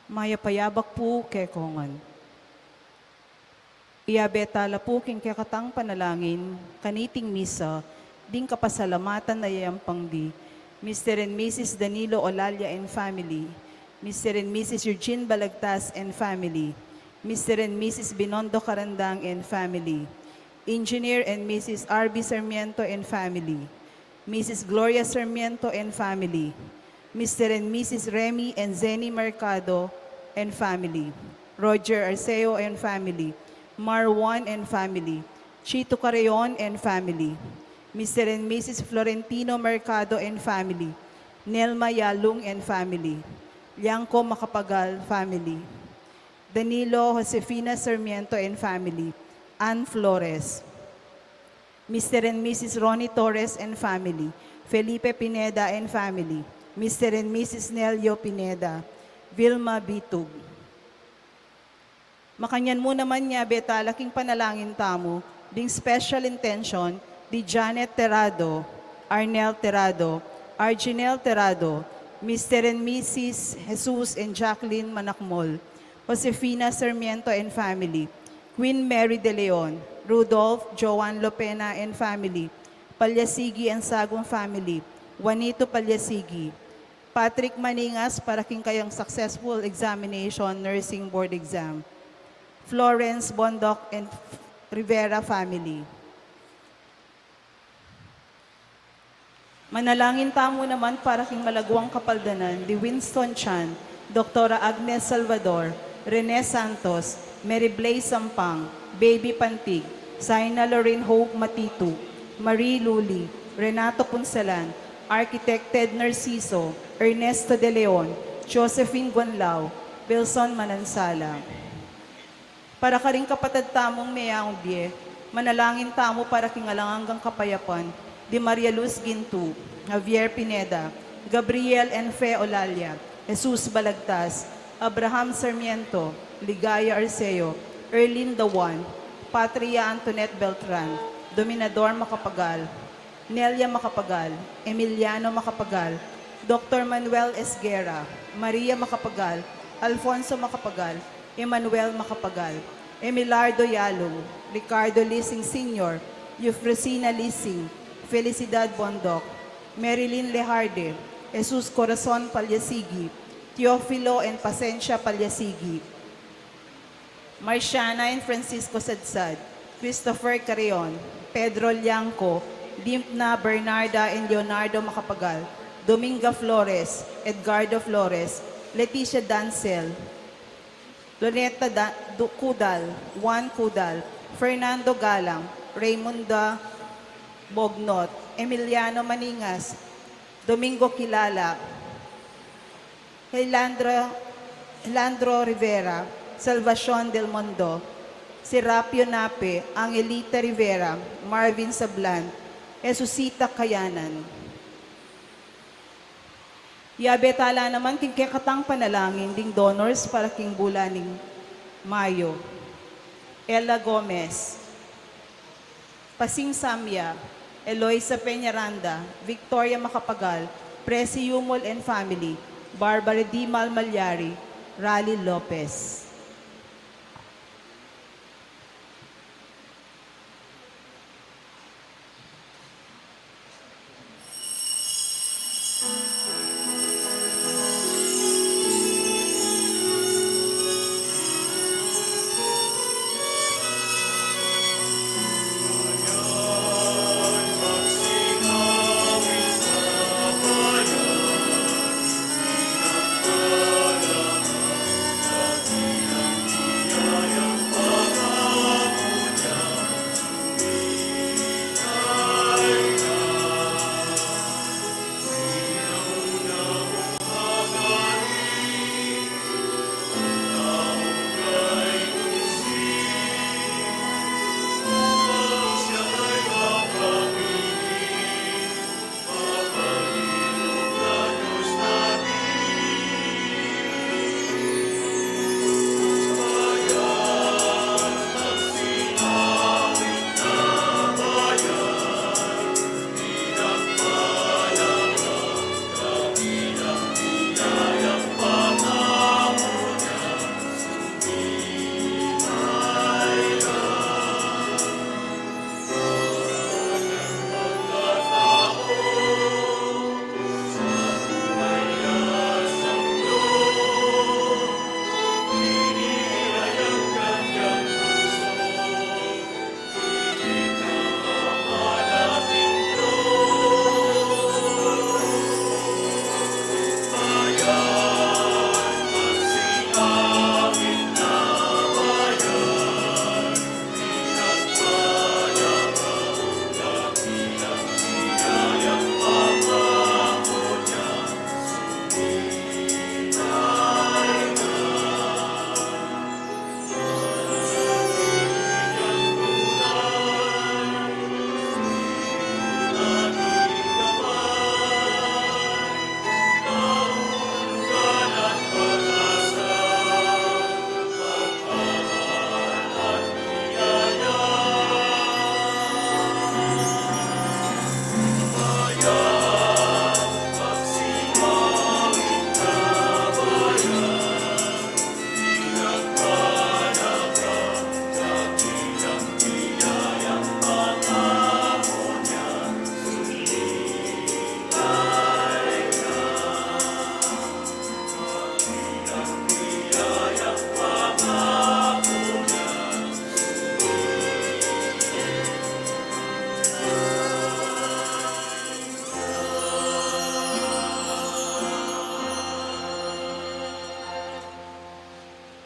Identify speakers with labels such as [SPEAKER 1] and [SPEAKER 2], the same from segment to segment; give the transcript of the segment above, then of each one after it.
[SPEAKER 1] Maya payabak po kekongan. Iabetala po king kekatang panalangin, kaniting misa, ding kapasalamatan na yayampang di, Mr. and Mrs. Danilo Olalia and family, Mr. and Mrs. Eugene Balagtas and family, Mr. and Mrs. Binondo Carandang and family, Engineer and Mrs. R.B. Sarmiento and family, Mrs. Gloria Sarmiento and family, Mr. and Mrs. Remy and Zenny Mercado and family, Roger Arceo and family, Marwan and family, Chito Carreon and family, Mr. and Mrs. Florentino Mercado and family, Nelma Yalung and family, Liangco Macapagal family, Danilo Josefina Sarmiento and family, Ann Flores, Mr. and Mrs. Ronnie Torres and family, Felipe Pineda and family, Mr. and Mrs. Nelio Pineda, Vilma Bitug. Makanyan mo naman niya, beta, laking panalangin tamo, ding special intention, di Janet Terrado, Arnel Terrado, Arginel Terrado, Mr. and Mrs. Jesus and Jacqueline Manakmol, Josefina Sarmiento and family, Queen Mary De Leon, Rudolph Joan Lopena and family, Palyasigi and Sagong family, Juanito Palyasigi, Patrick Maningas para king kayang successful examination nursing board exam, Florence Bondoc and Rivera family. Manalangin tamo naman para king malagwang kapaldanan di Winston Chan, Dr. Agnes Salvador, Rene Santos, Mary Blaise Sampang, Baby Pantig, Saina Lorraine Hope Matitu, Marie Luli, Renato Punsalan, Architect Ted Narciso, Ernesto De Leon, Josephine Guanlao, Wilson Manansala. Para ka rin kapatid tamong mayang biye, manalangin tamo para kingalangang kapayapan, di Maria Luz Gintu, Javier Pineda, Gabriel and Fe Olalia, Jesus Balagtas, Abraham Sarmiento, Ligaya Arceo, Erlin Dawan, Patria Antoinette Beltran, Dominador Macapagal, Nelia Macapagal, Emiliano Macapagal, Dr. Manuel Esguera, Maria Macapagal, Alfonso Macapagal, Emmanuel Macapagal, Emilardo Yalong, Ricardo Lising Sr., Eufrosina Lising, Felicidad Bondoc, Marilyn Lejarde, Jesus Corazon Palyasigi, Teofilo and Pasencia Palyasigi, Marciana and Francisco Sadsad, Christopher Carreon, Pedro Liangco, Dimpna Bernarda and Leonardo Macapagal, Dominga Flores, Edgardo Flores, Leticia Dancel, Loneta Kudal, Juan Kudal, Fernando Galang, Raymonda Bognot, Emiliano Maningas, Domingo Kilala, Helandro Rivera, Salvacion Del Mondo, Serapio Nape, Angelita Rivera, Marvin Sablan, Esusita Kayanan. Iabetala naman king kekatang panalangin ding donors para king bulaning Mayo. Ella Gomez, Pasing Samya, Eloisa Peñaranda, Victoria Macapagal, Presi Yumol and family, Barbara D. Malmalyari, Rally Lopez.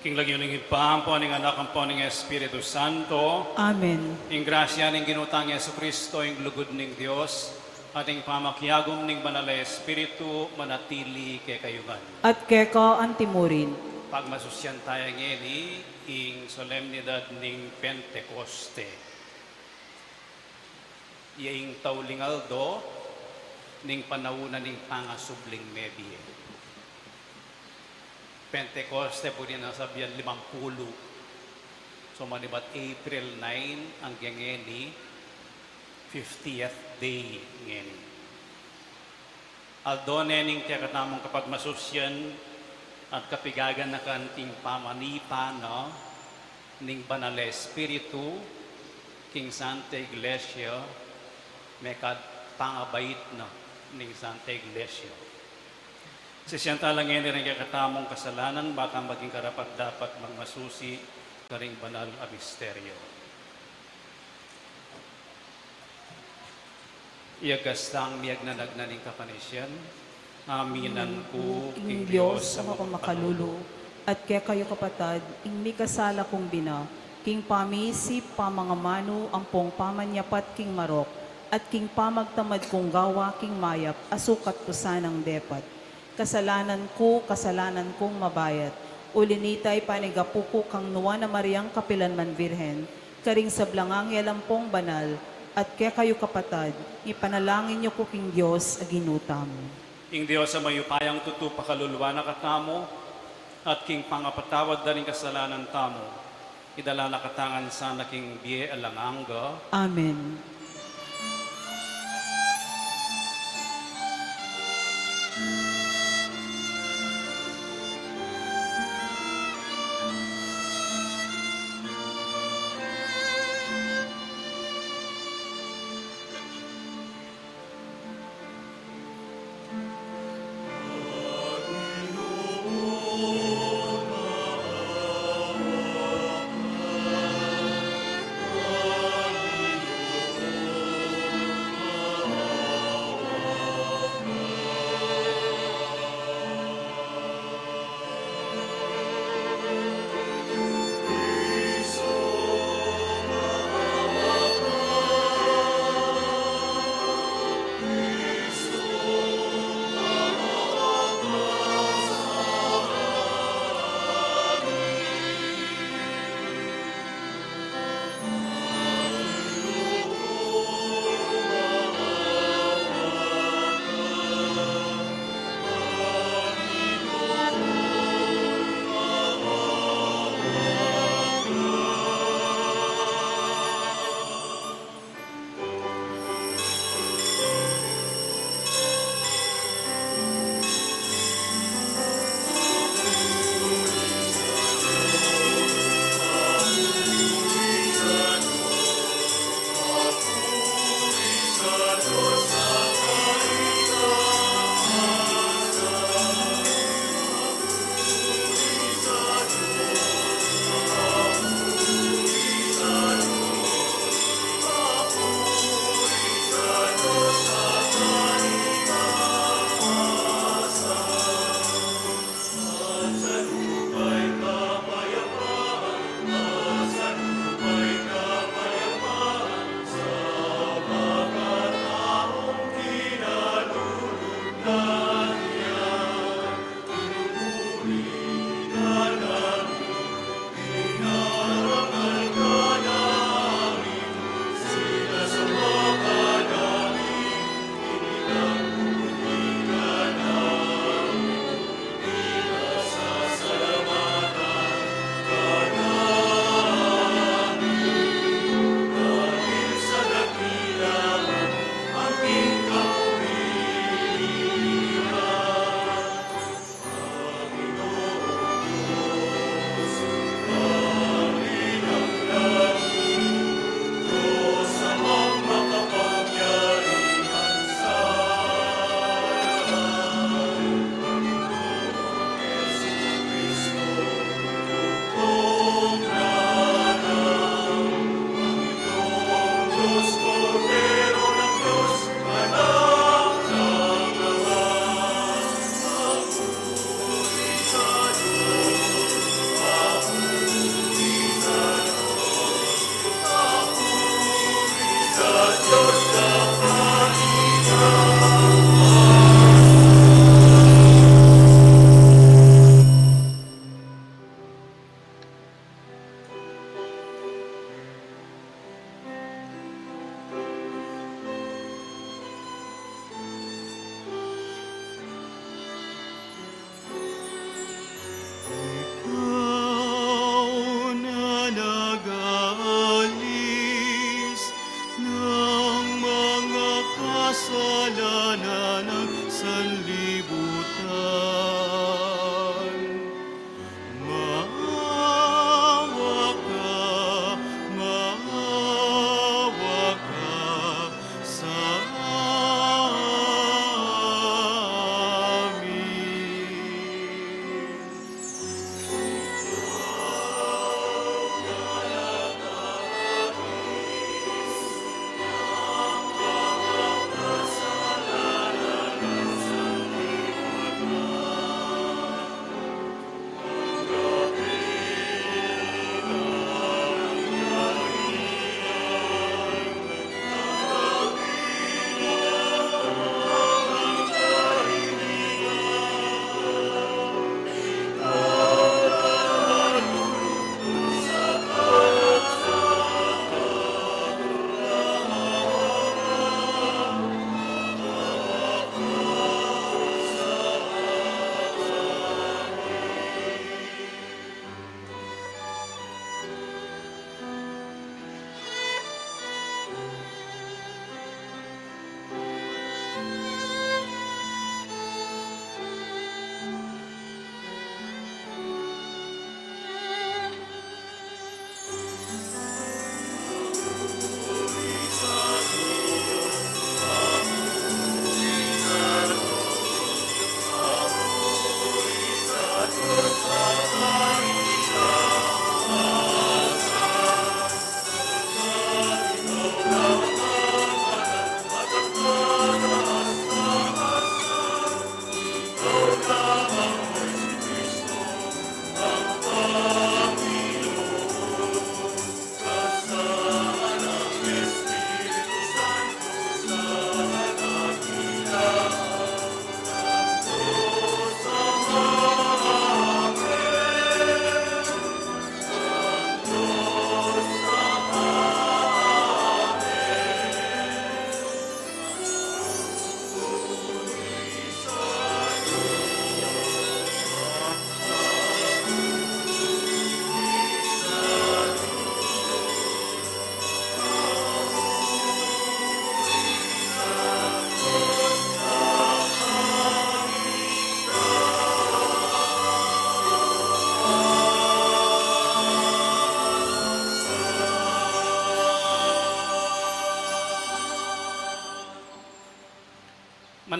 [SPEAKER 2] King lagyo ng ipampo ng anak ang po ng Espiritu Santo.
[SPEAKER 1] Amen.
[SPEAKER 2] Ing grasya ng ginutang Yesu Kristo, ing lugod ng Dios, at ing pamakyagom ng banal na Espiritu, manatili kay kayugan.
[SPEAKER 1] At keka ang timurin.
[SPEAKER 2] Pagmasusyan tayo ngayon, ing solemnidad ng Pentecoste. Iyang taulingaldo, ning panawunan ng pangasubling medie. Pentecoste po din nasabihan 50. So manibat April 9 ang gengeni, 50th day ngeni. Aldone ning tiya katamong kapag masusyan at kapigagan na kanting pamanipa no, ning banal na Espiritu, King Santa Iglesia, may pangabait no, ning Santa Iglesia. Sisyan talang ngayon rin kakatamong kasalanan, baka maging karapat dapat magmasusi karing banal a misteryo. Iagastang miyag na nagnaning kapanisyan, aminan ko,
[SPEAKER 1] Ing Diyos ang ako makalulu. At kaya kayo kapatad, ing may kasala kong bina, king pamisip, pamangamano, ang pong pamanyapat king marok, at king pamagtamad kong gawa, king mayap, asukat ko sanang depat. Kasalanan kong mabayat. Ulinitay panigapuko kang nuwa na Mariang Kapilanman Virhen, karing sa blangang yalampong banal, at kaya kayo kapatad, ipanalangin niyo ko king Diyos aginutam.
[SPEAKER 2] Ing Diyos sa mayupayang tutupakaluluwa na katamo, at king pangapatawad na rin kasalanan tamo, idala na katangan sa naking biye alanganga.
[SPEAKER 1] Amen.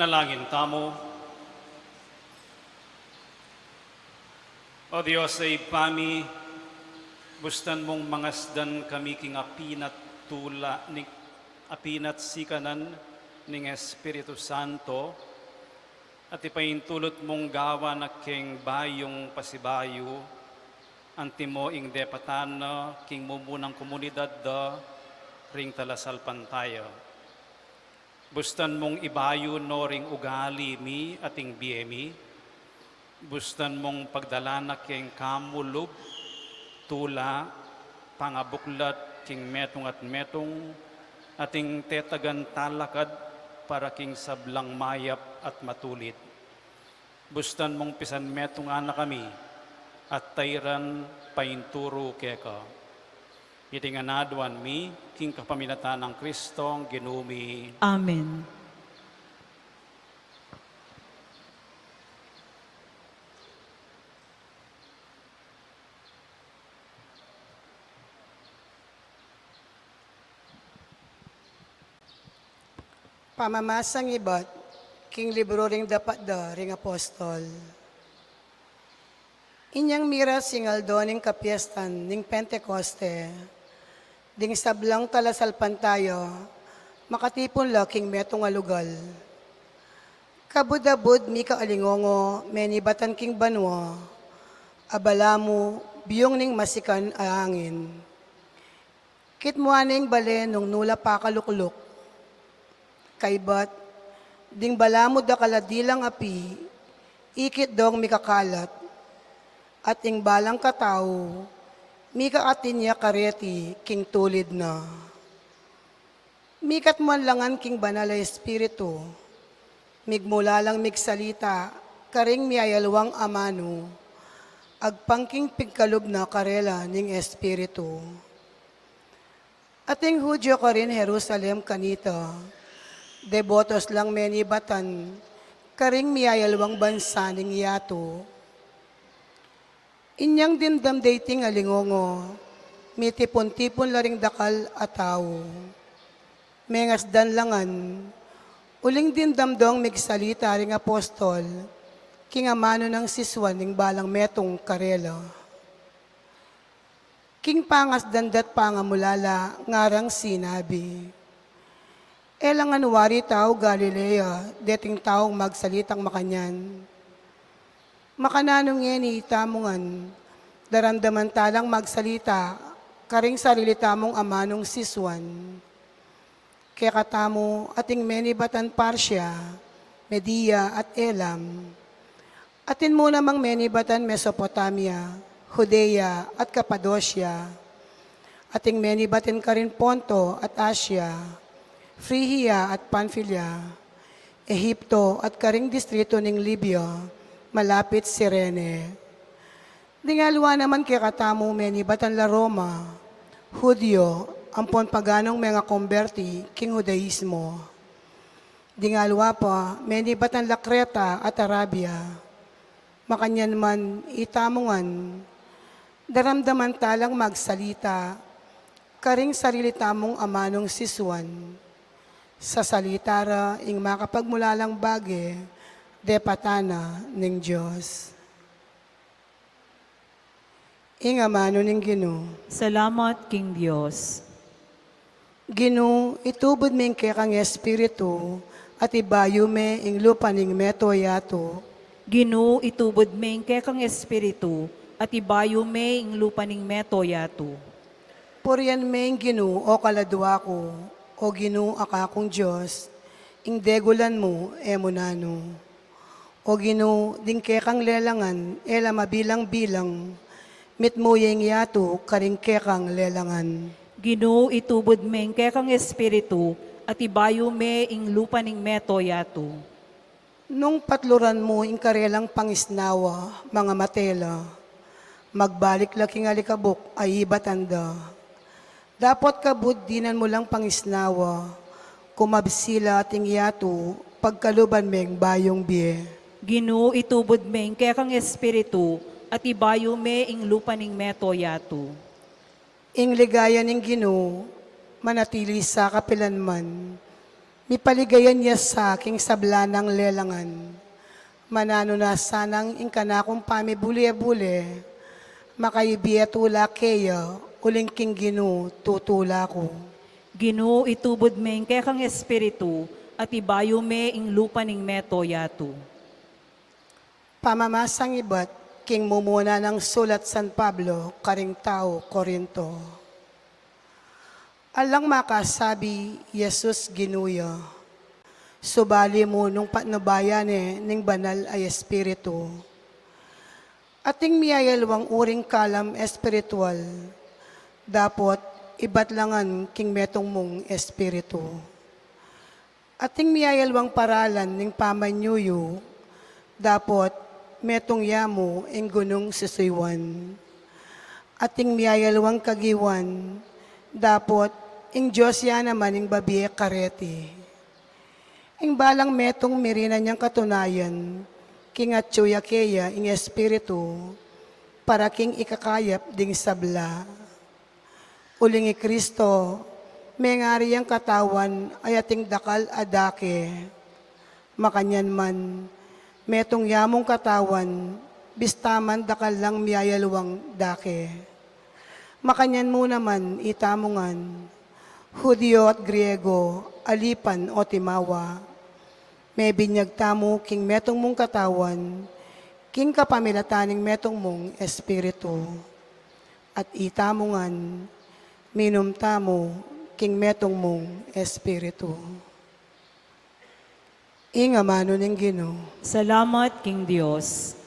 [SPEAKER 2] Manalangin tamo. O Diyos ay pami, bustan mong mangasdan kami king apinat tula ni apinat sikanan ning Espiritu Santo at ipaintulot mong gawa na king bayong pasibayo antimo ing depatana king mumunang komunidad da ring talasal pantayo. Bustan mong ibayo no ring ugali mi ating biemi. Bustan mong pagdalana king kamulog, tula, pangabuklat king metong at metong, ating tetagan talakad para king sablang mayap at matulit. Bustan mong pisan metong anak kami, at tayran painturo keka. Itinganadwan mi, king kapaminatan ng Kristong ginumi.
[SPEAKER 1] Amen.
[SPEAKER 3] Pamamasang ibat, king libro ring dapat da ring apostol. Inyang mira singal doning kapiestan ning Pentecoste, ding sablang talasalpan tayo, makatipon la king metong alugal. Kabudabud mi kaalingongo, menibatan king banwa, abalamu, biyong ning masikan ahangin. Kitmuaning bale nung nula pa kalukluk, kaibat, ding balamod da kaladilang api, ikit dong mikakalat, at ing balang katao, mika atinya kareti, king tulid na. Mikat man langan king banal na espiritu, migmula lang migsalita, karing miayalwang amano, agpangking pigkalob na karela ning espiritu. Ating Hudyo ka rin Jerusalem kanita, debotos lang menibatan, karing miayalwang bansa ning yato. Inyang dimdam dating alingongo, mitipon-tipon laring dakal ataw. Mengas danlangan, uling dimdam dong migsalita ring apostol, king amano ng siswan ning balang metong karela. King pangas dandat pangamulala, ngarang sinabi, elangan wari tao Galilea, deting taong magsalitang makanyan. Makananong ngeni tamungan, daramdaman talang magsalita, karing sarili tamong amanong siswan. Kaya katamo ating menibatan Parsya, Media at Elam. Atin mo namang menibatan Mesopotamia, Judea at Cappadocia. Ating menibatan ka rin Ponto at Asia, Phrygia at Pamphylia, Ehipto at karing distrito ng Libya, malapit Sirene. Dingalwa naman kay katamo menibatan la Roma, Hudyo, ampon paganong mga konberti, king Judaismo. Dingalwa pa, menibatan la Creta at Arabia. Makanyan man itamungan, daramdaman talang magsalita, karing sarili tamong amanong siswan. Sa salitara, ing makapagmulalang bage, depatana ng Diyos. Ing amano ng Ginoo.
[SPEAKER 1] Salamat, King Diyos.
[SPEAKER 3] Ginoo, itubod ming kekang espiritu, at ibayo me ing lupa ning meto yato.
[SPEAKER 1] Ginoo, itubod meng kekang espiritu, at ibayo me ing lupa ning meto yato.
[SPEAKER 3] Purian me ing Ginoo, o kaladwa ko, o Ginoo akakong Diyos, ing degulan mo, emunano. O Ginoo, ding kekang lelangan, ela mabilang-bilang, mitmuyeng yato, karing kekang lelangan.
[SPEAKER 1] Ginoo, itubod meng kekang espiritu, at ibayo me ing lupa ning meto yato.
[SPEAKER 3] Nung patluran mo ing karelang pangisnawa, mga matela, magbalik laking alikabok ay ibatanda. Dapat kabuddinan mo lang pangisnawa, kumabsila ating yato, pagkaluban meng bayong biye.
[SPEAKER 1] Ginoo, itubod meng kekang espiritu, at ibayo me ing lupa ning meto yato.
[SPEAKER 3] Ing ligaya ning Ginoo, manatili sa kapilanman, Mipaligayan niya sa aking sabla ng lelangan. Manano na sanang inkanakong pamibuli-buli, makaibiya tula keya, uling king Ginu, tutula ko.
[SPEAKER 1] Ginoo itubod meng kaya kang espiritu, at ibayo me ing lupa ning meto yato.
[SPEAKER 3] Pamamasang ibat, king mumuna ng sulat San Pablo, karing tao, Korinto. Alang makasabi, Jesus ginuya, subali mo nung patnubayan ning banal ay espiritu. Ating miyayalwang uring kalam espiritual, dapot ibatlangan king metong mong espiritu. Ating miyayalwang paralan ning pamanyuyo, dapot metong yamo ing gunong sisuywan. Ating miyayalwang kagiwan, dapot ing Diyos ya naman ing babiye kareti. Ing balang metong mirina niyang katunayan, king at keya ing espiritu, para king ikakayap ding sabla. Uling Kristo, mengari ang katawan ay ating dakal adake. Makanyan man, metong yamong katawan, bistaman dakal lang miyayalwang dake. Makanyan mo naman itamungan, Hudyo at Griego, alipan o timawa. May binyag tamo king metong mong katawan, king kapamilataning metong mong espiritu. At itamungan, minum tamo king metong mong espiritu. Inga mano ng Ginoo.
[SPEAKER 1] Salamat, King Diyos.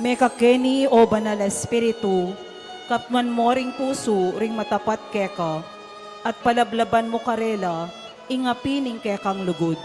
[SPEAKER 1] Mekakeni o banal espiritu, kapman mo ring puso ring matapat keka, at palablaban mo karela, ingapining kekang lugod.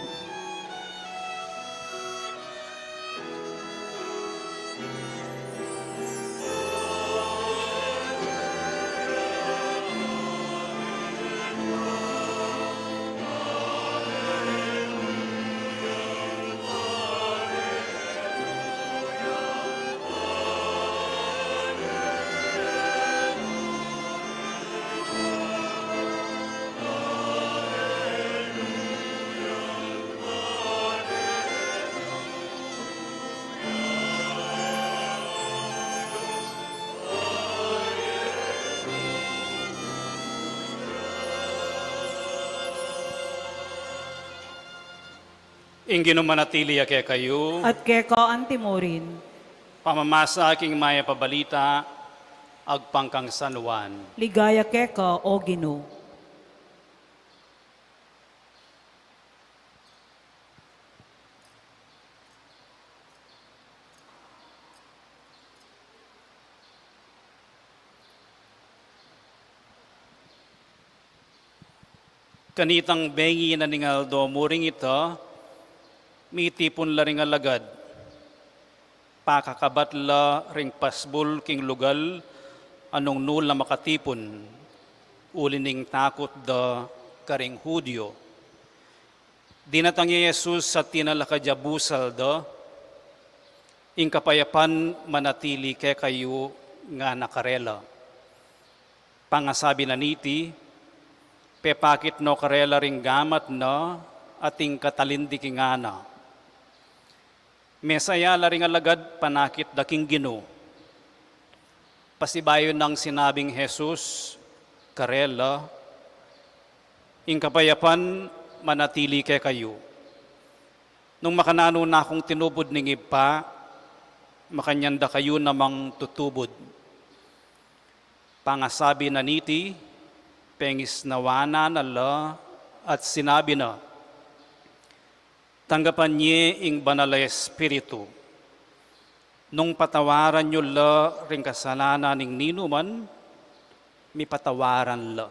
[SPEAKER 2] Ingin manatili kaya kayo,
[SPEAKER 1] At keka antimorin,
[SPEAKER 2] pamamasa aking maya pabalita, agpangkang San Juan.
[SPEAKER 1] ligaya keka o Ginoo.
[SPEAKER 2] Kanitang bengi na ningal do muring ito, mitipon la ring alagad, pakakabat la ring pasbul king lugal, anong nula makatipon, ulining takot da karing Hudyo. Dinatang ni Jesus sa tinalakadjabusal da, ing kapayapan manatili kay kayo nga nakarela. Pangasabi na niti, pepakit no karela ring gamat na ating katalindi kingana. Mesaya la ring alagad panakit daking Ginoo. Pasibayon ng sinabing Jesus, karela, ing kapayapan manatili kay kayo. Nung makanano na akong tinubod ning ipa, makanyanda kayo namang tutubod. pangasabi na niti, pengis nawana nala at sinabi na, tanggapan niya ing banal na Espiritu, nung patawaran nyo la ring kasalanan ning ninuman, mi patawaran la.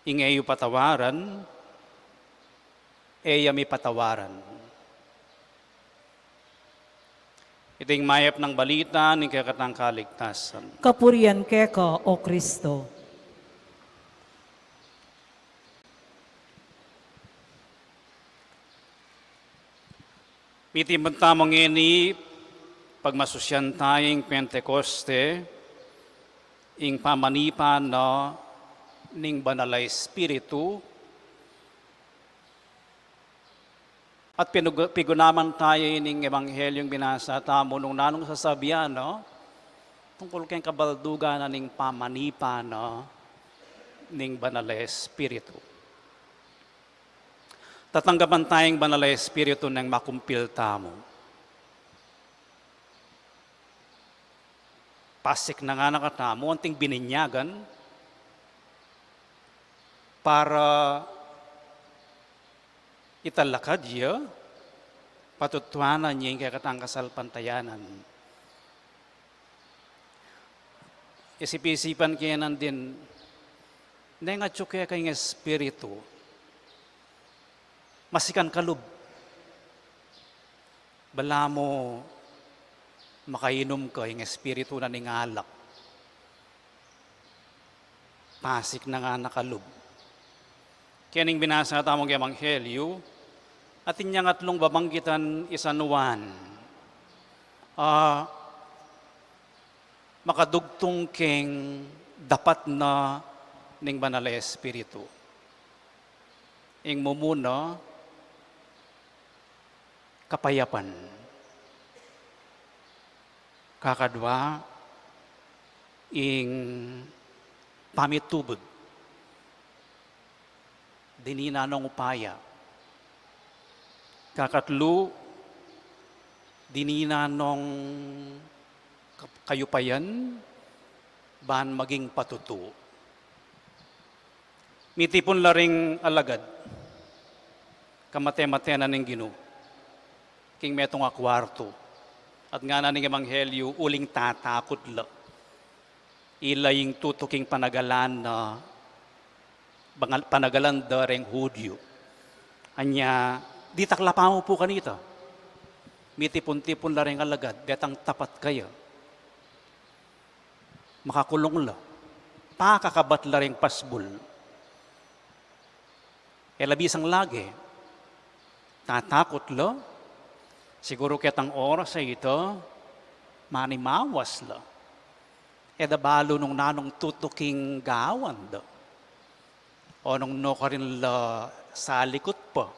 [SPEAKER 2] Ingayo patawaran, eya mi patawaran. Iting mayap ng balita ng kakatang kaligtasan.
[SPEAKER 1] Kapurian keka, O Kristo.
[SPEAKER 2] Iti tamang ini, pagmasusyan tayong Pentecoste, ing pamanipan na ning banal na Espiritu, at pigunaman tayo ning Ebanghelyong binasa tamo nung nanong sasabihan, no? Tungkol kayong kabaldugan na ning pamanipan no? Ning banal na Espiritu. Tatanggapan tayong banal na Espiritu ng makumpil tamo. Pasik na nga nakatamo, anting bininyagan para italakad niya, patutuanan niya yung kakatang kasalpantayanan. Isip-isipan kaya nandin, nengatso kaya kayong Espiritu, masikan kalub. Bala mo makainom ka yung Espiritu na ningalak. Pasik na nga nakalub. Kaya ning binasa tamang Ebanghelyo, at inyang atlong babanggitan isanuan, makadugtong keng dapat na ning banal na Espiritu. Ing mumuna, kapayapan. Kakadwa, ing pamitubod. Dinina nung upaya. Kakatlo, dinina nung kayupayan, ban maging patutuo. Mitipon laring alagad, kamate-mate na ning Ginoo. King metong akwarto. At nga na ning Ebanghelyo, uling tatakot la. Ilaying tutuking panagalan na panagalan dareng Hudyo. Anya, di taklapamo po kanita. Mitipon-tipon la rin alagad, detang tapat kayo. Makakulong la. Pakakabat la rin pasbul. Labisang lagi. Tatakot la. Siguro ketang oras ay ito, manimawas la. Balo nung nanong tutuking gawan da. O nung no ka rin la sa likot pa.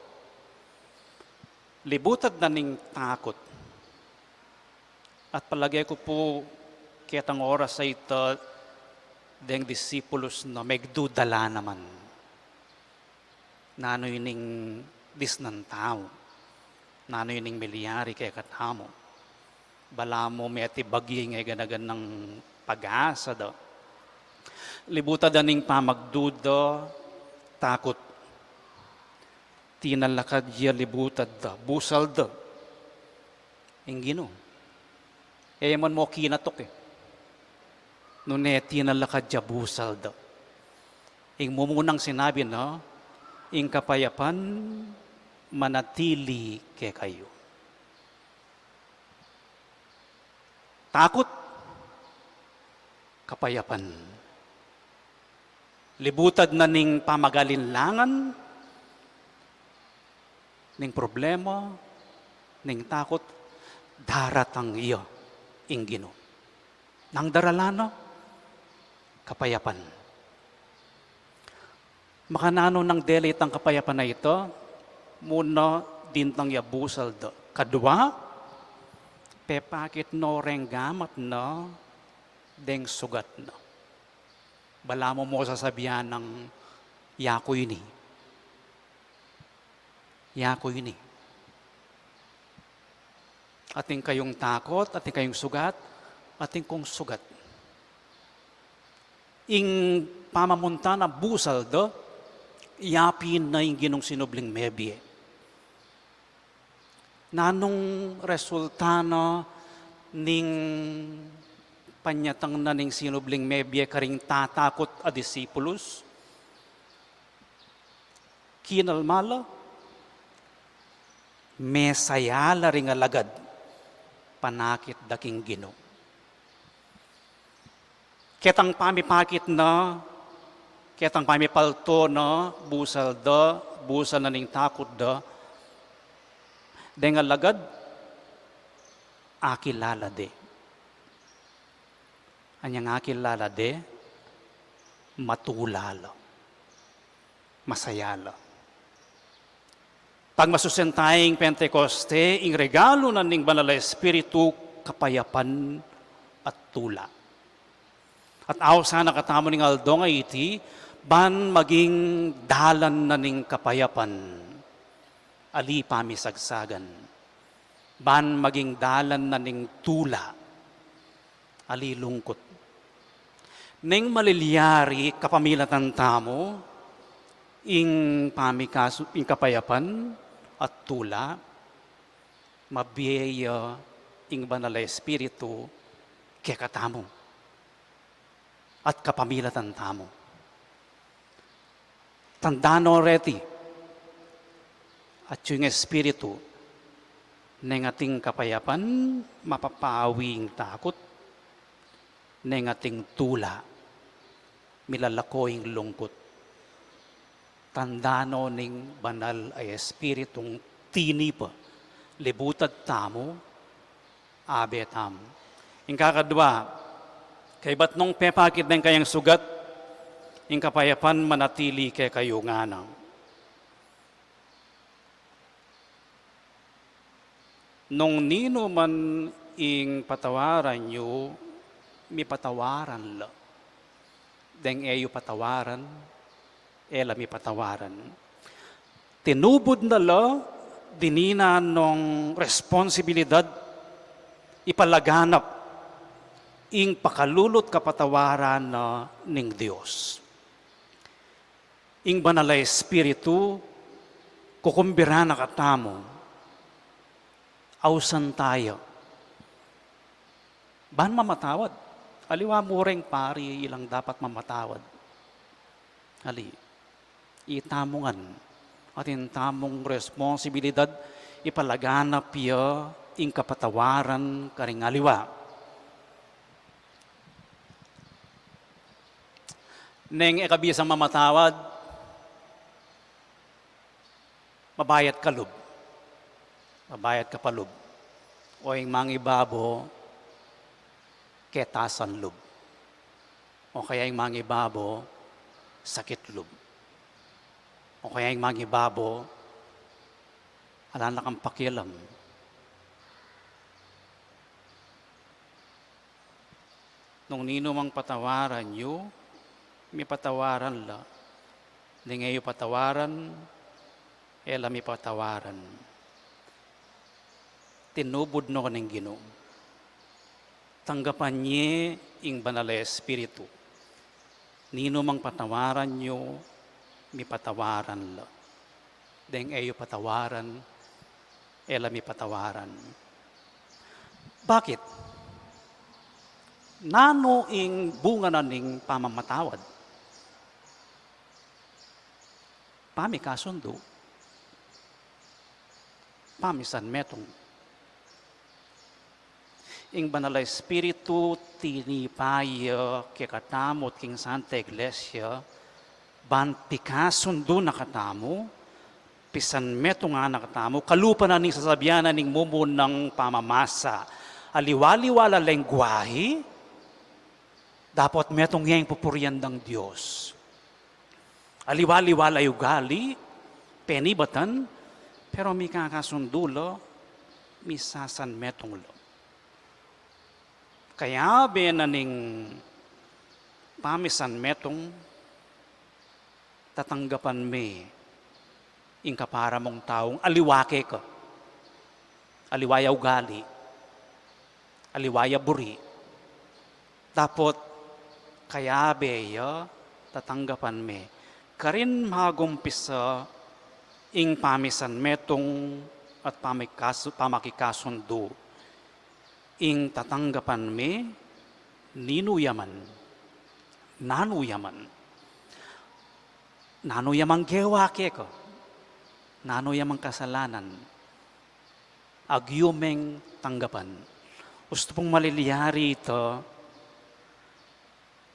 [SPEAKER 2] Libutad na ning takot. At palagay ko po, ketang oras ay ito, deng disipulos na megdudala naman. Nano yun ning disnan tao. Nano yun ning milyari kaya katamo. Bala mo may ati bagi ngay ganagan ng pag-asa daw. Libuta da ning pamagduda, takot. Tinalakad ya libutad da, busal da. Ingino. Man mo kinatok eh. Nune tinalakad ya busal da. Ing mumunang sinabi na, ing kapayapan, manatili kay kayo. Takot, kapayapan. Libutad na ning pamagalinlangan, ning problema, ning takot, daratang iyo, inggino. Nang daralano, kapayapan. Makanano ng delete ang kapayapan na ito, muna dintang yabusal da. Kadwa, pepakit no renggamat na, deng sugat na. Bala mo sasabihan ng yako yun eh. Yako yun eh. Ating kayong takot, ating kayong sugat, ating kong sugat. ing pamamunta na busal do, iyapin na yung ginong sinubling mebye. Nanong resulta na ning panyatang na ning sinubling mebye karing tatakot a disipulos, kinalmala, mesayala ring alagad, panakit daking Gino. Ketang pamipakit na, ketang pamipalto na, busal na ning takot da, deng alagad, akilala de. Anyang akilala de, matulala, masayala. Pag masusentaying Pentecoste, ing regalo na ning Banal na Espiritu, kapayapan at tula. At aw sana katamo ning aldo nga iti, ban maging dalan na ning kapayapan, ali pamisagsagan. Ban maging dalan na ning tula, ali lungkot. Ning maliliari kapamilatan tamo, ing kapayapan at tula, mabiyaya ing Banal na Espiritu kekatamo at kapamilatan tamo. Tandano reti at yung Espiritu ng ating kapayapan mapapawing takot, ng ating tula milalakoing lungkot. Tandano ning Banal ay Espiritong tinipa, libutad tamo, abetam. Ing kakadwa, kay ba't nung pepakit ng kayang sugat, ing kapayapan manatili kay kayo nga nang. Nung nino man ing patawaran nyo, mi patawaran la. Deng eyo patawaran, ela mi patawaran. Tinubod na la, dinina nung responsibilidad, ipalaganap, ing pakalulot kapatawaran na ning Diyos. Ing Banal na Espiritu, kukumbira na katamo, ausan tayo. Ban mamatawad? Aliwa mo ring pari ilang dapat mamatawad. Ali, itamungan at intamong responsibilidad ipalaganap ya ing kapatawaran karing aliwa. Neng ekabisang mamatawad, mabayat kalub. Mabayat kapalub. O ing mangibabo, ketasan lub. O kaya ing mangibabo, sakit lub. O kaya ing mangibabo, ala na kang pakialam. Nung nino mang patawaran nyo, may patawaran la. Di ngayon patawaran, ela may patawaran. Tinubod no kaning Ginoo. Tanggapan niya ing Banal na Espiritu. Nino mang patawaran nyo, may patawaran la. Deng eyo patawaran, ela may patawaran. Bakit? Nano ing bunga na ning pamamatawad? Pami kasundo. Pamisan metong. Ing Banal na Espiritu tinipaya kekatamot king Santa Iglesia, ban pikasundo nakatamo, pisan meto nga nakatamo, kalupa na ning sasabianan ning mumun ng pamamasa, aliwaliwala lengguwahe, dapat metong yang pupurian ng Diyos. Aliwaliwala ugali, penibatan, pero may kakasundulo, misasan metong lo. Kaya benaning pamisan metong tatanggapan me ing kapara mong taong aliwake ka. Aliwaya ugali. Aliwaya buri. Dapat kaya beya tatanggapan me. Karin magumpisa ing pamisan metong at pamakikasundo. Ing tatanggapan me, ninuyaman, nanuyaman. Nanuyaman gewake ko. Nanuyaman kasalanan. Agyumeng tanggapan. Gusto pong maliliyari ito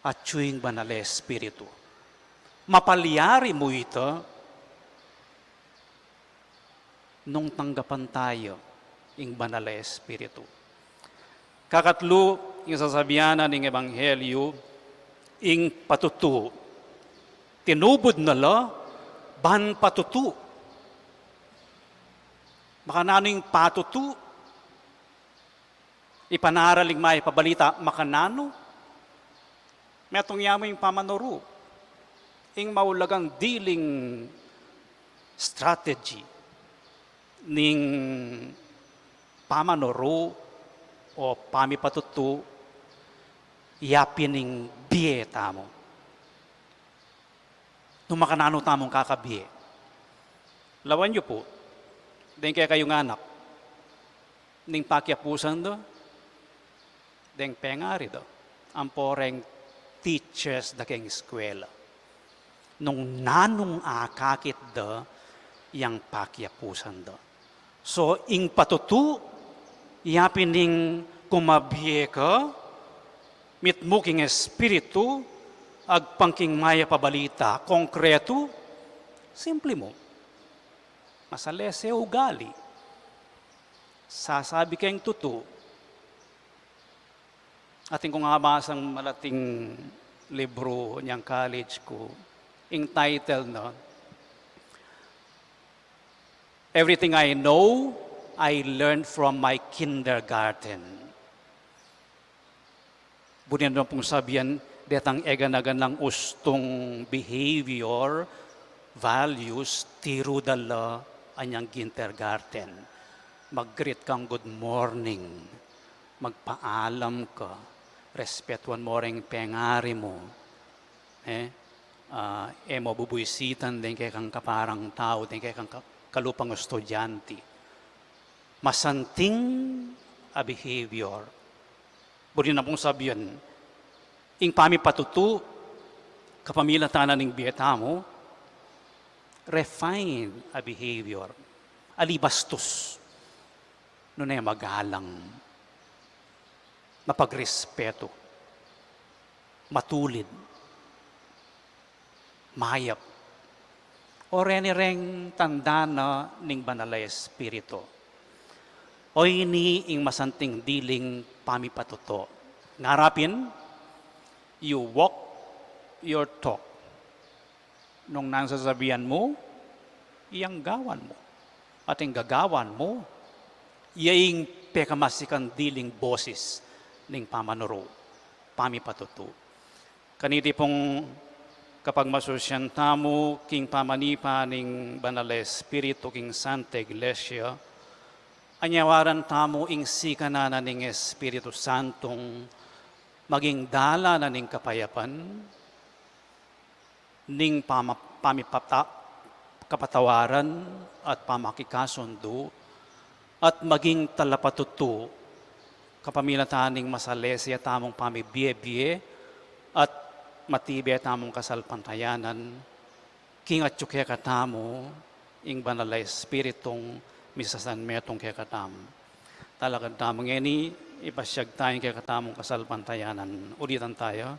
[SPEAKER 2] at tiyuing banal na Espiritu. Mapaliyari mo ito nung tanggapan tayo ing banal na Espiritu. Kakatlo, yung sasabihan ng Ebanghelyo, ing patutu. Tinubod na la, ban patutu. Baka nano yung patutu, ipanaraling may pabalita, makanano, metong yamo yung pamanoro, ing maulagang dealing strategy ning pamanoro o pamipatutu, yapining biye tamo. Nung makanano tamong kakabiye. Lawan niyo po, din kaya kayong anak, ning pakyapusan do, deng pengari do, ang poreng teachers da keng eskwela. Nung nanong akakit do, yang pakyapusan do. So, ing patutu, yapin ning kumabye ka, mitmuking espiritu, agpangking maya pabalita, konkreto, simple mo. Masalese ugali. Sasabi kayong tutu. Ating kung abasang malating libro niyang college ko, ing title no, Everything I Know, I Learned from My Kindergarten. Bunin na pong sabihan, detang egan-agan lang ustong behavior, values, tiro dala, anyang kindergarten. Mag-greet kang good morning, magpaalam ka, respetuan mo rin pengari mo. Mo bubuysitan din kay kang kaparang tao, din kay kang kalupang estudyante. Masanting a behavior. Budi na pong sabihan, ing pamipatutu, kapamilya tanan ng bieta mo, refine a behavior. Alibastos. No na magalang. Mapagrespeto. Matulid. Mayap. O renireng tanda na ning banal na Espiritu. O ini ing masanting diling pamipatuto. Ngarapin, you walk your talk. Nung nasasabihan mo, iyang gawan mo. At ang gagawan mo, iyaing pekamasikan diling boses ning pamanuro, pamipatuto. Kaniti pong kapag masusyan tamo, king pamanipa ning banal na Espiritu, king Santa Iglesia, anyawaran tamo ing sikanana ning Espiritu Santong maging dala na ning kapayapan, ning kapatawaran at pamakikasundo at maging talapatuto kapamilataning masalesya tamong pamibiyebye at matibe tamong kasalpantayanan king at yuke katamo ing banal na Espiritong misasan metong kaya katam. Talagang tamong ini ipasyag tayong kaya katamong kasalpantayanan. Ulitan tayo.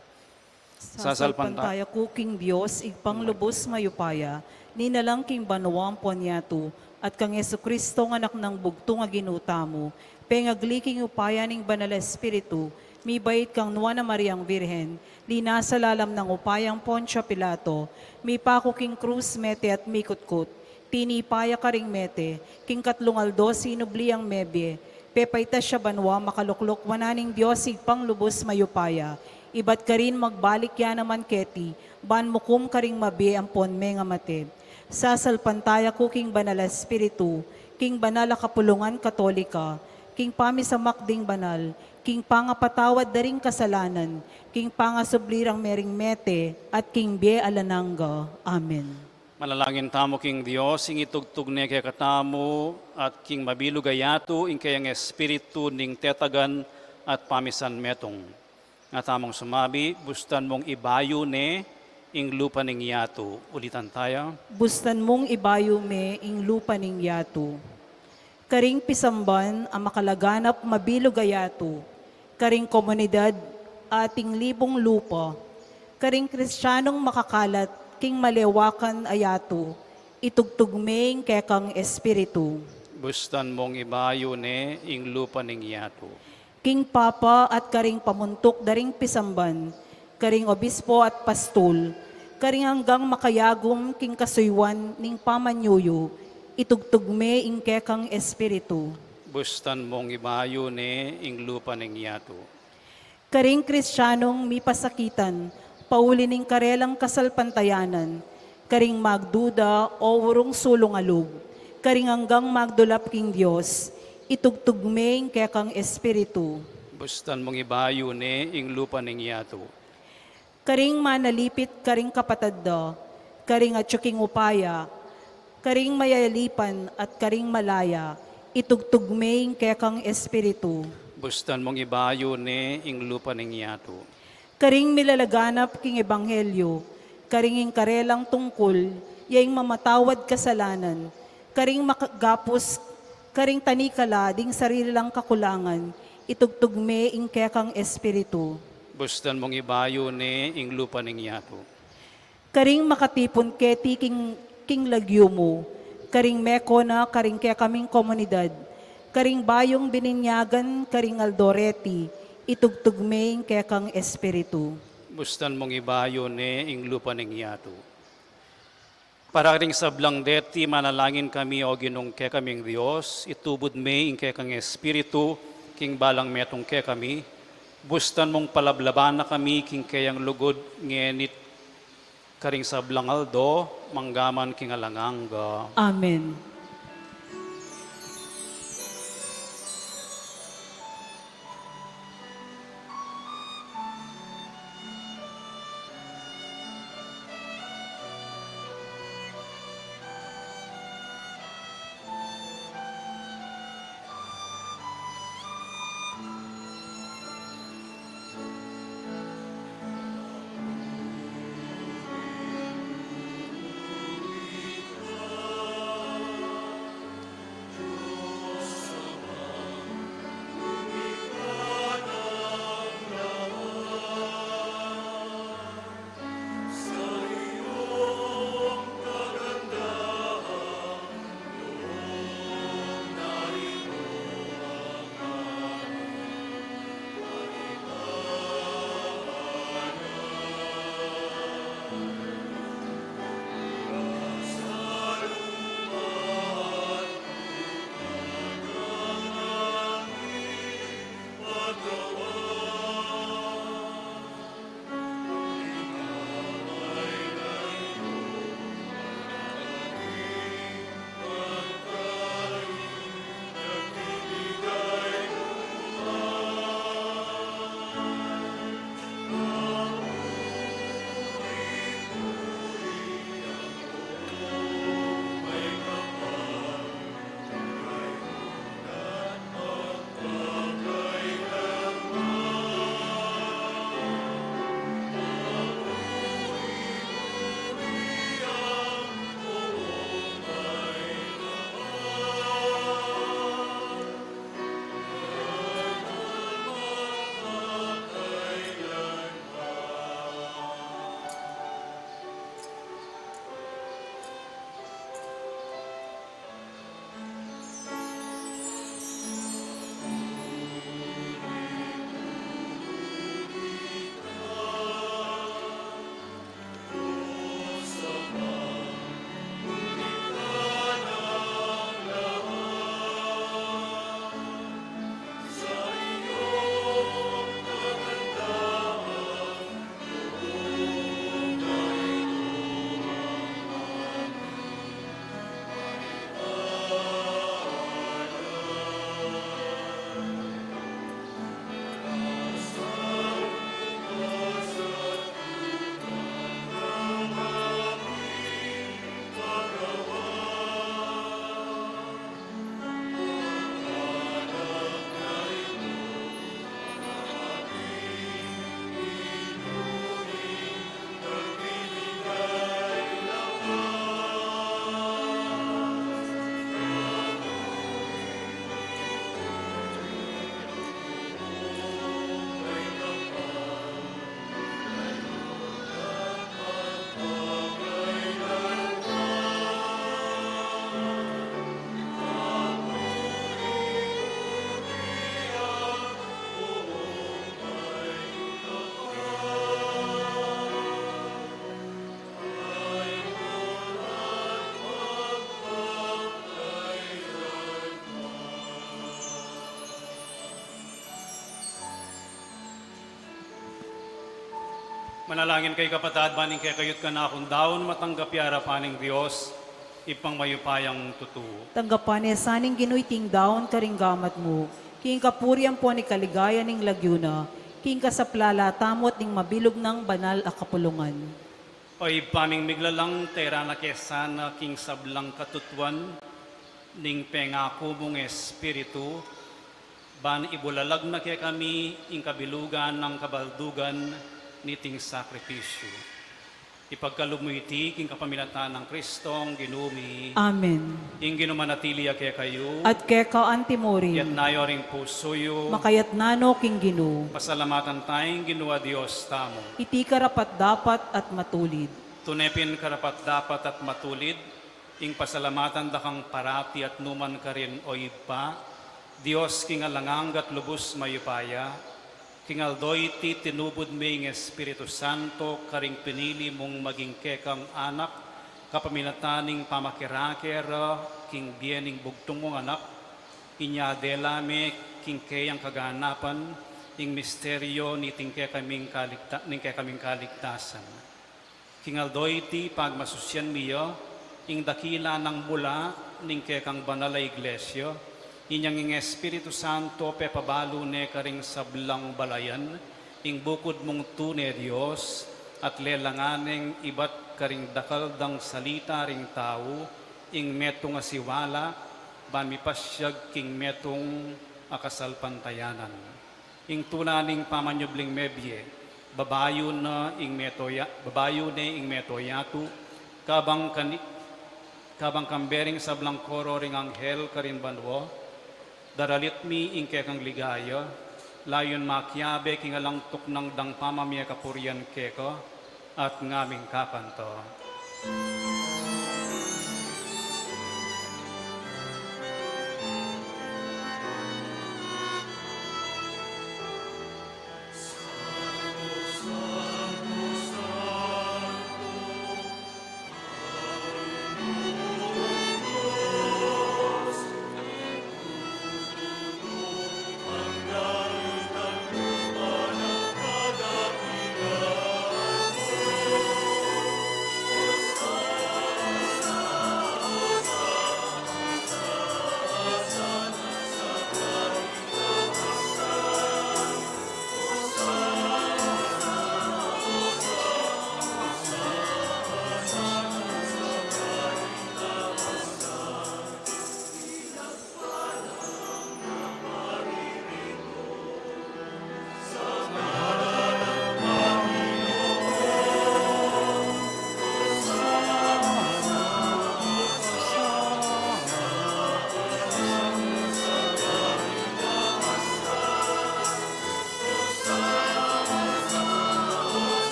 [SPEAKER 1] Sasalpantaya kuking Diyos, igpanglubos mayupaya, ninalang king banuang ponyatu, at kang Jesucristo ng anak ng bugtong nga ginuta mo, pengagliking upaya ning banal na Espiritu, mibait kang nuwa na Mariang Virhen, linasalalam ng upayang Poncio Pilato, mipako king krus mete at mikutkut, tinipaya ka ring mete, king katlungaldo sinubliang mebye, pepayta siya banwa makaluklok wananing Diyos igpanglubos mayupaya, ibat ka rin magbalik yan naman keti, ban mukum ka ring mabi ang ponme nga mate. Sasalpantaya ko king banal na Espiritu, king banal na kapulungan katolika, king pamisamakding banal, king pangapatawad daring kasalanan, king pangasublirang mering mete, at king bie alananga. Amen.
[SPEAKER 2] Manalangin tamo king Dios, ing itugtug ni kay katamo, at king mabilugayato, ing kayang espiritu ning tetagan at pamisan metong. Nga tamong sumabi, bustan mong ibayo ne, ing lupa ning yato. Ulitan tayo.
[SPEAKER 1] Bustan mong ibayo me, ing lupa ning yato. Karing pisamban, ang makalaganap mabilugayato, karing komunidad, ating libong lupa, karing kristyanong makakalat, king malewakan ayato, itugtugmeng kekang espiritu.
[SPEAKER 2] Bustan mong ibayo ne, ing lupa ning yato.
[SPEAKER 1] King Papa at karing pamuntok daring pisamban, karing obispo at pastol, karing hanggang makayagom king kasuywan ning pamanyuyo, itugtugme ing kekang espiritu.
[SPEAKER 2] Bustan mong ibayo ne, ing lupa ning yato.
[SPEAKER 1] Karing kristyanong mipasakitan, pauli ning karelang kasalpantayanan, karing magduda o urong sulong alug, karing hanggang magdulap king Diyos, itugtugme ing kekang espiritu.
[SPEAKER 2] Bustan mong ibayo ne, ing lupa ning yato.
[SPEAKER 1] Karing manalipit, karing kapatadda, karing atsuking upaya, karing mayalipan at karing malaya, itugtugmeng kekang espiritu.
[SPEAKER 2] Bustan mong ibayo ne, ing lupa ning yato.
[SPEAKER 1] Karing milalaganap king ebanghelyo, karing ing karelang tungkol, yaing mamatawad kasalanan, karing makagapos, karing tanikala, ding sarili lang kakulangan, itugtugme ing kekang espiritu.
[SPEAKER 2] Bustan mong ibayo ne, ing lupa ning yato.
[SPEAKER 1] Karing makatipon keti king lagyo mo, karing meko na karing kaya kaming komunidad, karing bayong bininyagan, karing aldoreti, itugtugmeng kaya kang espiritu.
[SPEAKER 2] Bustan mong ibayo ne, ing lupa ning yato. Para ring sablang deti, manalangin kami o ginong kaya kaming Diyos, itubod me ing kaya kang espiritu, king balang metong kaya kami, bustan mong palablaban na kami, king kayang lugod, ngenit karing sablang aldo, manggaman king alanganga.
[SPEAKER 1] Amen.
[SPEAKER 2] Manalangin kay kapatad, baning kay kayot ka na akong daon matanggap yara paning Diyos, ipang mayupayang tutuo.
[SPEAKER 1] Tanggapan saning ginuiting daon karinggamat mo, king kapurian po ni kaligaya ning lagyuna, king kasaplala tamot ning mabilog ng banal a kapulungan.
[SPEAKER 2] Oy paning miglalang tera na kesana king sablang katutuan, ning pengako mong espiritu, ban ibulalag na kay kami ing kabilugan ng kabaldugan niting sakripisyo. Ipagkalumuiti king kapamilatan ng Kristong ginumi,
[SPEAKER 1] Amen.
[SPEAKER 2] ing ginumanatili kay kayo,
[SPEAKER 1] At keka antimori,
[SPEAKER 2] yat nayo ring pusoyo,
[SPEAKER 1] makayat nano king ginu,
[SPEAKER 2] pasalamatan tayong ginawa Diyos tamo.
[SPEAKER 1] iti karapat dapat at matulid.
[SPEAKER 2] Tunepin karapat dapat at matulid, ing pasalamatan dakang parati at numan ka rin o iba, Diyos king alangang at lubos mayupaya, king aldoy ti tinubod may ng Espiritu Santo, karing pinili mong maging kekang anak, kapaminataning pamakirakera, king biening bugtong mong anak, inyadelame, king kayang kaganapan, ing misteryo ni tingke kaming kaligtasan. King aldoy ti pagmasusyan miyo, ing dakila ng mula, ning kekang banal na iglesia, inyang ing Espiritu Santo pepabalo ne karing sablang balayan, ing bukod mong tune Diyos, at lelanganeng ibat karing dakal dang salita ring tao, ing metong asiwala, ban mipasyag king metong akasalpantayanan. Ing tunaning pamanyubling mebye, babayo na ing metoyatu, kabang kambering sablang koro ring anghel karin banwo, daralit mi ingke kang ligaya, layon makyabe kingalang tuknang dang pamamya kapurian keko, at ngaming kakanto.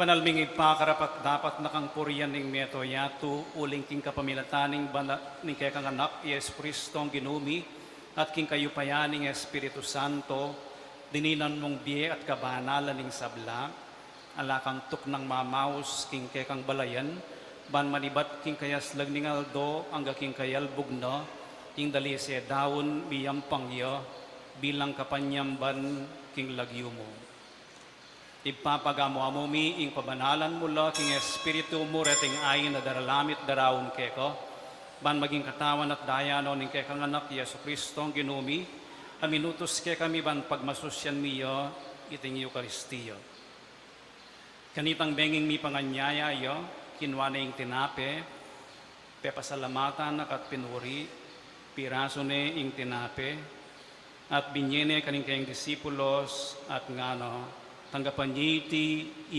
[SPEAKER 2] Banalming ipakarapat dapat nakang purian ning meto yatu, uling king kapamilataning ning kekang anak, Yesu Kristong ginumi, at king kayupayaning Espiritu Santo, dininan mong biye at kabanalan ning sabla, alakang tuk ng mamaus king kekang balayan, ban manibat king kayaslag ning aldo, angga king kayalbog no, king dalise daon biyampang yo, bilang kapanyamban king lagyo mo. Ipapagamo amumi ing pabanalan mula king Espiritu mo reting ayin na daralamit darawon keko, ban maging katawan at dayano ning kekang anak Yesu Kristong ginumi, aminutos ke kami ban pagmasusyan miyo iting Eukaristiyo. Kanitang benging mi panganyaya yo, kinwana ing tinape, pepasalamatan at pinuri, piraso ne ing tinape, at binyene kaning kayang disipulos at ngano, tanggapan niya iti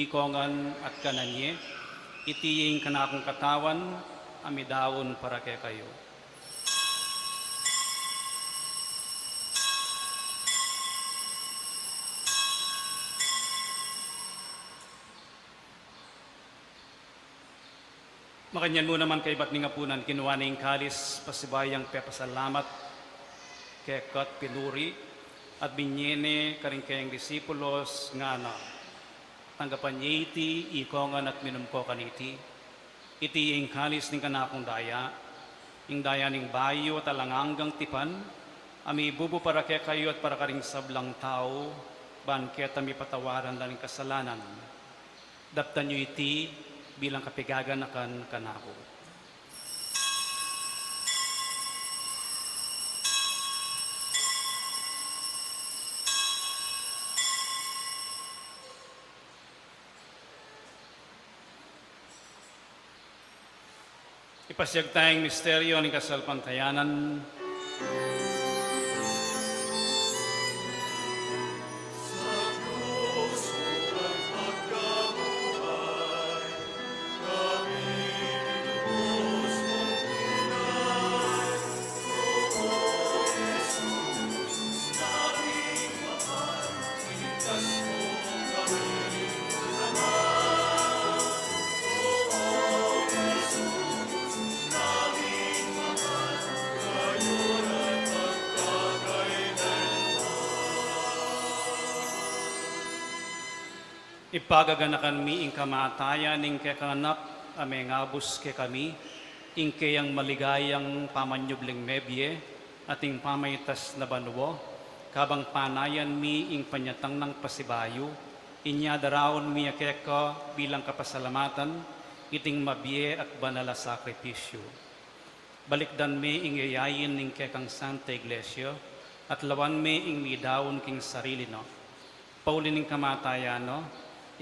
[SPEAKER 2] ikongan at kananye, iti yung kanakong katawan, amidawon para kay kayo. Makanyan mo naman kay ba't ningapunan, kinuha na yung kalis, pasibayang pepasalamat, kekat pinuri, at binyene karing kayang disipulos nga na tanggapan niya iti ikongan at minumko kaniti iti ing kalis ning kanakong daya, ing daya ning bayo at alanganggang tipan, ami bubo para kaya kayo at para karing sablang tao, ban kaya tami patawaran lang ning kasalanan. Daptan nyo iti bilang kapigaganakan kanako. Ipasyag tayong misteryo ng kasalpantayanan. Ipagaganakan mi ing kamatayan ing kekanak ameng abus ke kami, ing kayang maligayang pamanyubling mebye, ating pamaytas na banwo, kabang panayan mi ing panyatang ng pasibayo, inya daraon mi akeka bilang kapasalamatan, iting mabye at banala sakripisyo. Balikdan mi ing yayayin ing kekang Santa Iglesia, at lawan mi ing midawon king sarili no. Paulin ing kamatayan no,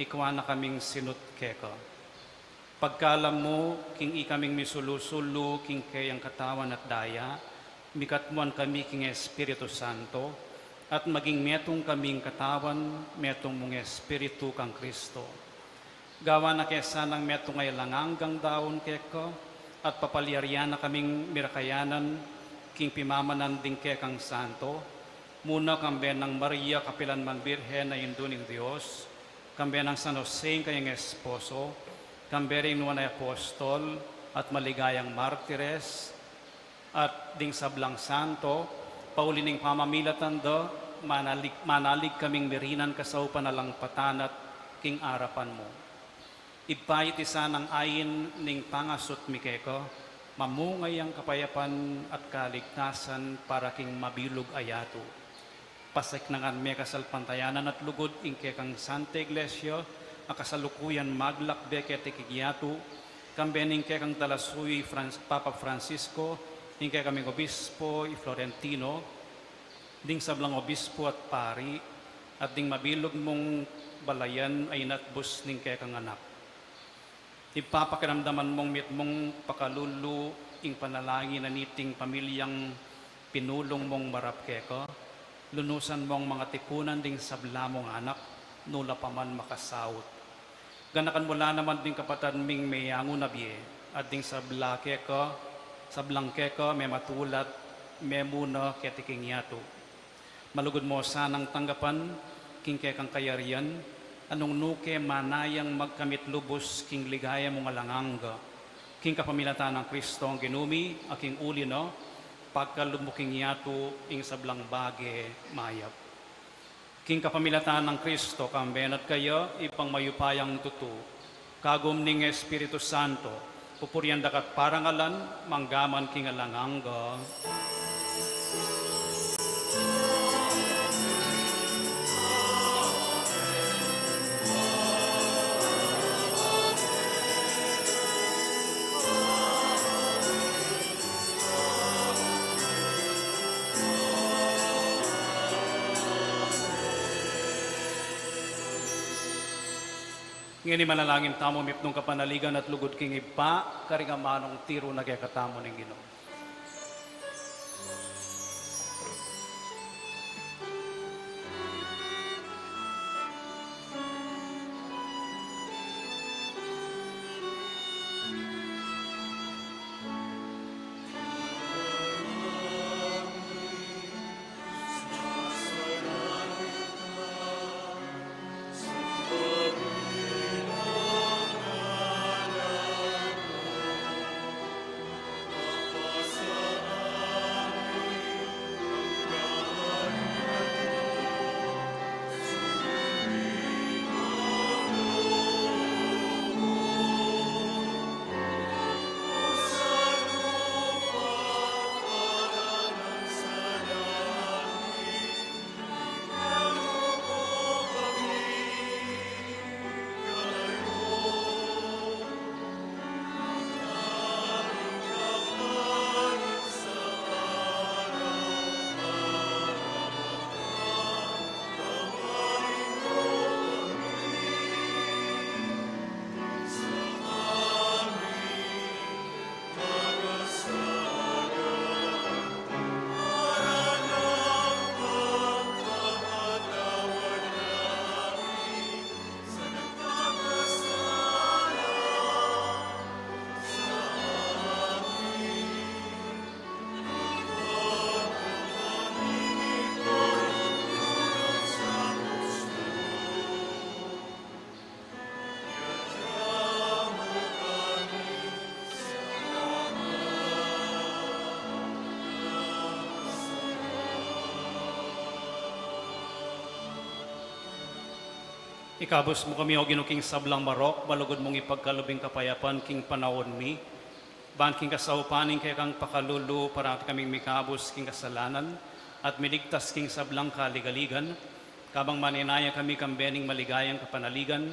[SPEAKER 2] ikaw na kaming sinut keko. Pagkalam mo, king ikaming misulu-sulu, king kayang katawan at daya, mikatmuan kami king Espiritu Santo, at maging metong kaming katawan, metong mong Espiritu kang Kristo. Gawa na kesa ng metong ay langanggang daon keko, at papalyaryan na kaming mirakayanan, king pimamanan ding kekang Santo, muna kamben ng Maria Kapilan Man Birhen na induning Diyos, kambe ng San Jose kayang esposo, kambe rin nuwan ay apostol, at maligayang martires, at ding sablang santo, paulining pamamilatan do, manalig kaming mirinan kasaupan na lang patanat, king arapan mo. Ipayit isa ng ayin ning pangasot mikeko, mamungay ang kapayapan at kaligtasan para king mabilog ayato. Pasek nangan me kasalpantayanan at lugod ingke kang Santa Iglesia, akasalukuyan maglakbe ke tikigyato, kamben ingke kang talasuy Papa Francisco, ingke kaming obispo i Florentino, ding sablang obispo at pari, at ding mabilog mong balayan ay natbus ningke kang anak. Ipapakiramdaman mong mit mong pakalulu ing panalangin na niting pamilyang pinulong mong marapke ko, lunusan mong mga tipunan ding sabla mong anak, nula pa man makasawot. Ganakan mula naman ding kapatan ming mayango na biye, at ding sablang keko, may matulat, may muna ketiking yato. Malugod mo sanang tanggapan, king kekang kayarian, anong nuke manayang magkamit lubos, king ligaya mong alanganga, king kapamilatan ng Kristo ang ginumi, aking uli no, pagkalumuking yato ing sablang bage mayap. King kapamilatan ng Kristo, kambenat kayo, ipang mayupayang tutu. Kagum ning Espiritu Santo, pupuryan dakat parangalan, manggaman king alanganga. Ngayon manalangin tamo mipnong kapanaligan at lugod king ipa, karingamanong tiro na kaya katamo ng Ginoo. Ikabos mo kami o ginuking sablang marok, balugod mong ipagkalubing kapayapan king panahon mi. Ban king kasaupaning kay kang pakalulu para kaming mikabos king kasalanan at miligtas king sablang kaligaligan. Kabang maninaya kami kambening maligayang kapanaligan,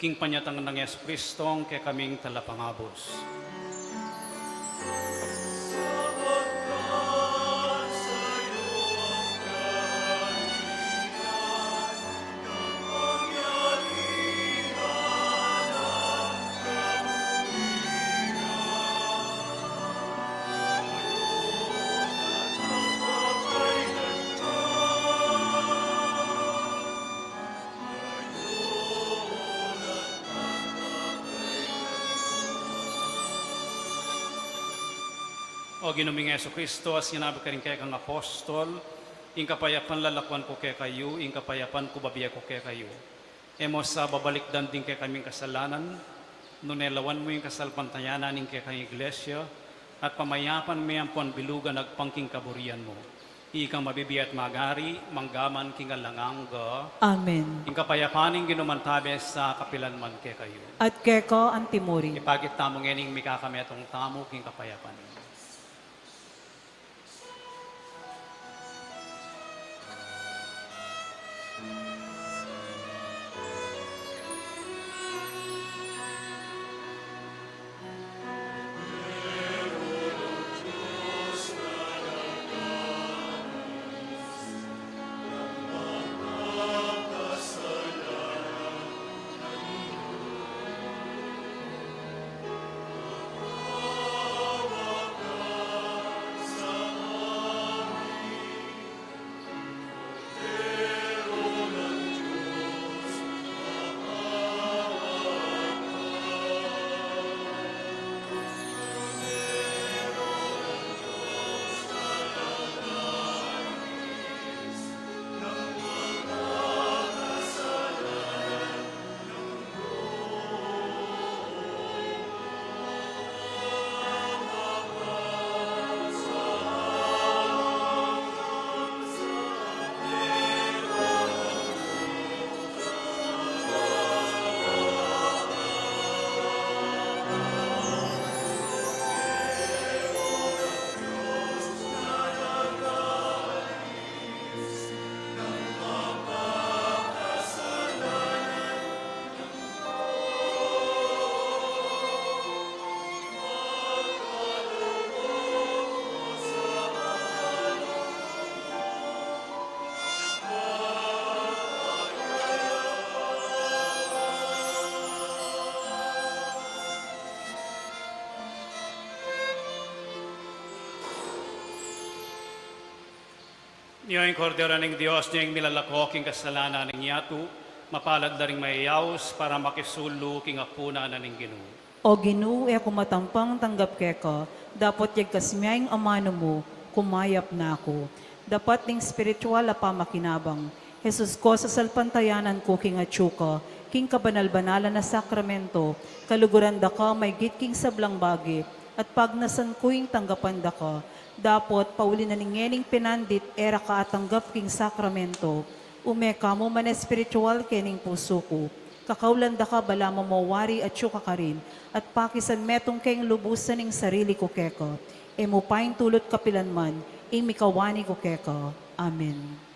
[SPEAKER 2] king panyatang ng Yesu Kristong kay kaming talapangabos. O ginuming Yesu Kristo, as sinabi ka rin kay kang apostol, ing kapayapan lalakwan ko kay kayo, ing kapayapan ko babiya ko kay kayo. Emo sa babalikdan din kay kaming kasalanan, nunelawan mo yung kasalpantayanan ning kay kang iglesia, at pamayapan mo yung puan bilugan nagpangking kaburian mo. Ikang mabibiya at magari, manggaman king alanganga,
[SPEAKER 1] Amen.
[SPEAKER 2] ing kapayapaning ginumantabe sa kapilanman kay kayo.
[SPEAKER 1] At keko ang timuri.
[SPEAKER 2] Ipagit tamo ngening mikakami atong tamo king kapayapan. Niyo ang kordero ng Diyos, niyo ang milalako king kasalanan ng yatu, mapalad na ring mayayaws para makisulu king apuna na ning Ginoo.
[SPEAKER 1] O Ginoo, e kumatampang tanggap keko, dapat yag kasmiyang amano mo, kumayap na ako. Dapat ning spiritual a pamakinabang. Jesus ko sa salpantayanan ko king atsuka, king kabanal-banalan na sakramento, kaluguran da ka may gitking sablang bagi, at pagnasan ko'y tanggapan da ka, dapat pauli na ningening pinandit era ka atanggap king sakramento, umeka mo man espiritual kening puso ko, kakaulan da ka bala mo mawari at syuka ka rin, at pakisan metong keng lubusan ning sarili ko keko, e mo paing tulot kapilanman, ing mikawani ko keko. Amen.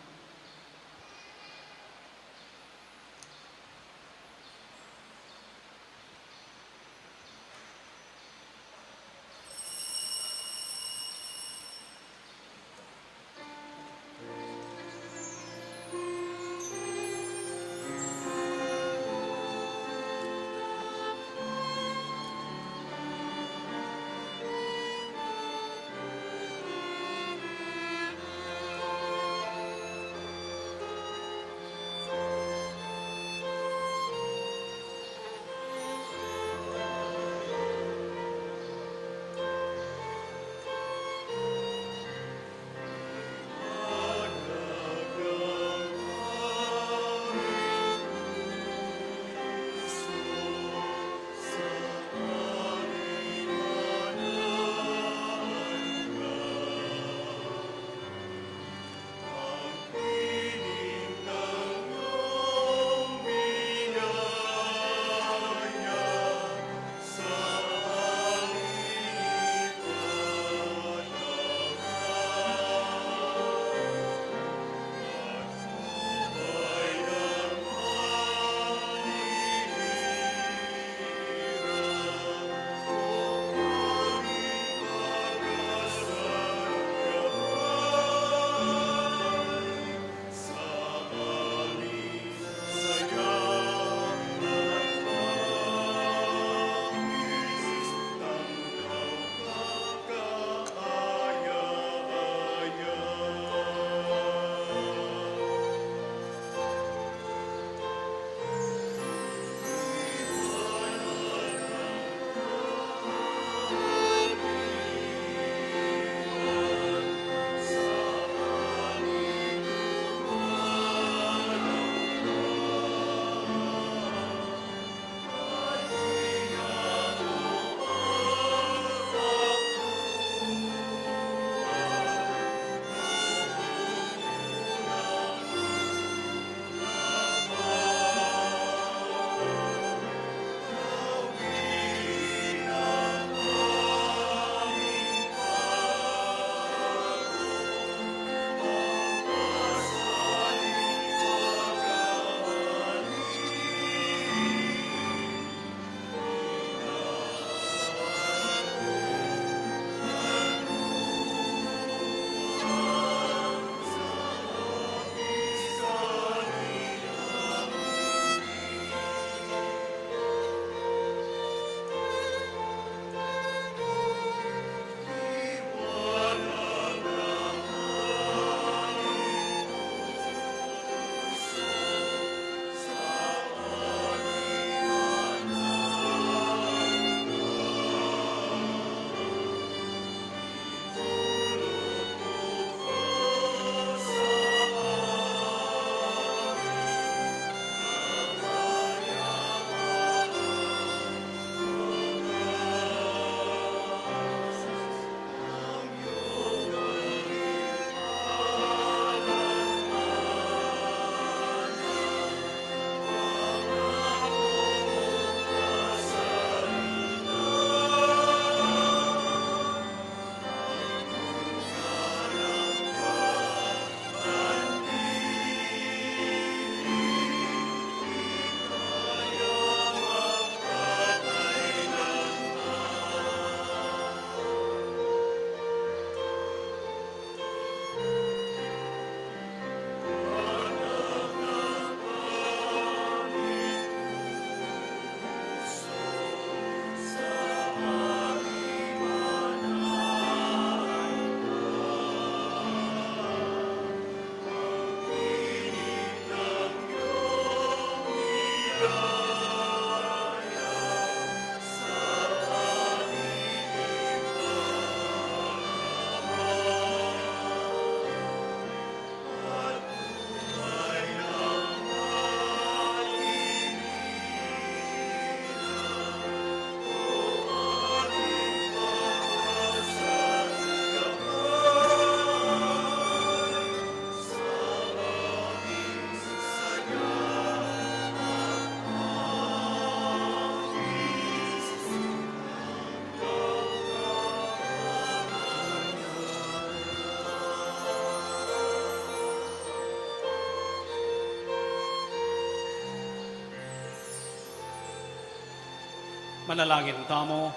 [SPEAKER 2] Manalangin tamo.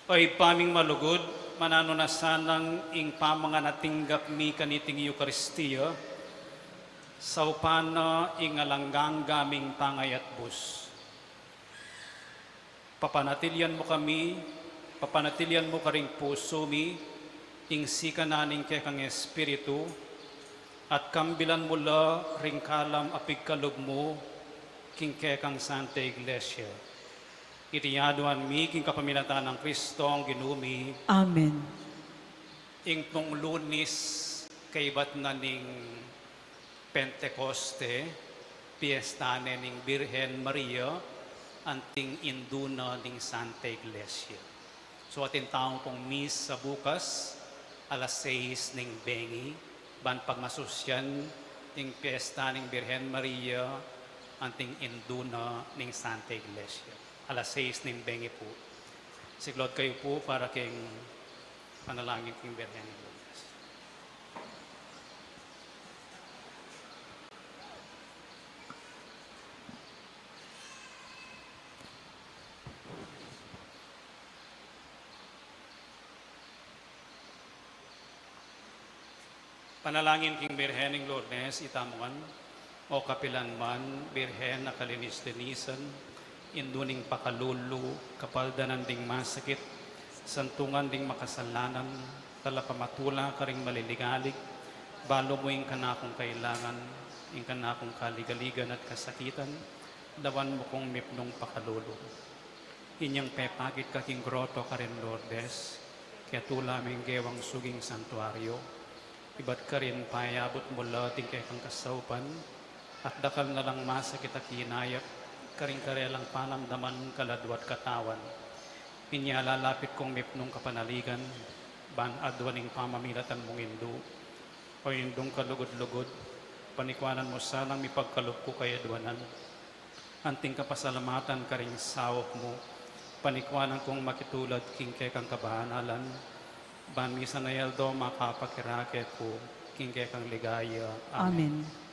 [SPEAKER 2] Ay paming malugod, manano na sanang ing pamanga natinggap mi kaniting Eukaristiya, sa upana ing alanggang gaming tangay at bus. Papanatilian mo kami, papanatilian mo karing puso mi, ing sika naning kekang Espiritu, at kambilan mula ring kalam apig kalog mo, king kekang Santa Iglesia. Itiyaduan mi king kapaminatan ng Kristo ang ginumi,
[SPEAKER 1] Amen.
[SPEAKER 2] ing tong Lunes kaibat na ning Pentecoste, piyesta ning Birhen Maria, anting induna ning Santa Iglesia. So atin taong pong mis sa bukas, alas 6 ning bengi, ban pagmasusyan ning piyesta ning Birhen Maria, anting induna ning Santa Iglesia. Alas 6 ning bengi po. Siglod kayo po para king panalangin king Birhen Maria. Panalangin king Birhening Lourdes, itamuan, o kapilan man, Birhen na kalinis-linisan, induning pakalulu, kapaldanan ding masakit, santungan ding makasalanan, talapamatula ka ring maliligalig, balo mo yung kanakong kailangan, yung kanakong kaligaligan at kasakitan, dawan mo kong mipnong pakalulu. Inyang pepakit ka king groto ka rin Lourdes, kaya tulaming gewang suging santuario, iba't ka rin payabot mula ting kay kang kasaupan, at dakal na lang masakit at kinayap, karing karelang panamdaman kaladwat katawan. Lalapit kong mipnong kapanaligan, ban adwaning pamamilatan mong indu, o indong kalugod-lugod, panikwanan mo sanang mipagkalup ko kay adwanan. Anting kapasalamatan karing sawok mo, panikwanan kong makitulad king kay kang kabahanalan, ban misa na yaldo makapakirake po, king kay kang ligaya.
[SPEAKER 1] Amen.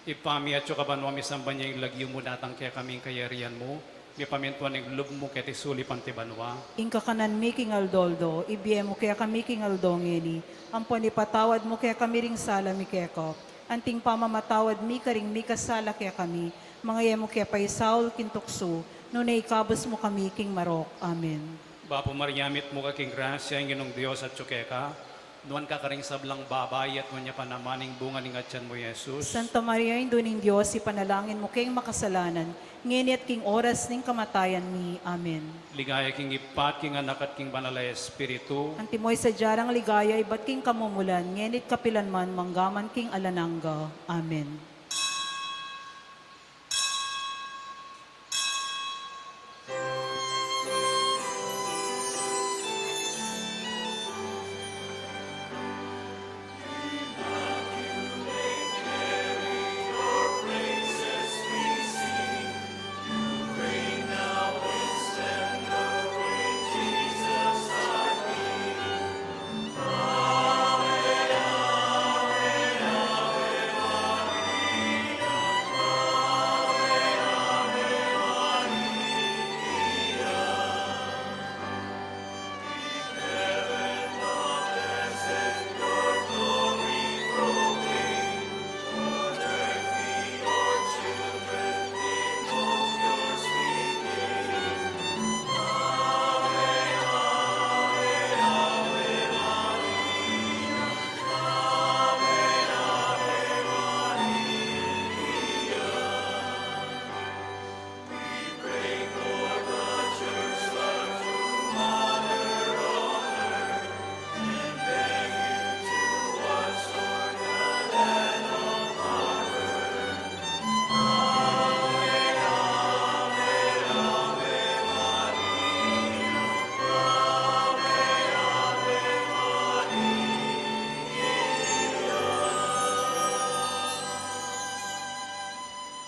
[SPEAKER 2] Ipami at yung kabanwa misamba niya yung lagyo mo datang kaya kaming kayarian mo, may pamintuan ng lub mo kaya tisuli pantibanwa.
[SPEAKER 1] Inka kanan mi king aldoldo, ibiye mo kaya kami king aldongeni, ampon ipatawad mo kaya kami ring sala mi keko, anting pamamatawad mi karing mi kasala kaya kami, mga yemo kaya pay Saul kintukso, nunay ikabos mo kami king marok. Amen.
[SPEAKER 2] Bapo Mariamit mo ka king grasya, ang ginong Diyos at tsukeka, nuan ka karing sablang babay at nuan niya panamaning bunga ning atyan mo, Jesus.
[SPEAKER 1] Santa Maria, induning Diyos, ipanalangin mo kayong makasalanan, ngayon at king oras ning kamatayan mi. Amen.
[SPEAKER 2] Ligaya king ipat, king anak at king banal na Espiritu,
[SPEAKER 1] Antimoy sa jarang ligaya, iba't king kamumulan, ngayon at kapilan man, manggaman king alanangga. Amen.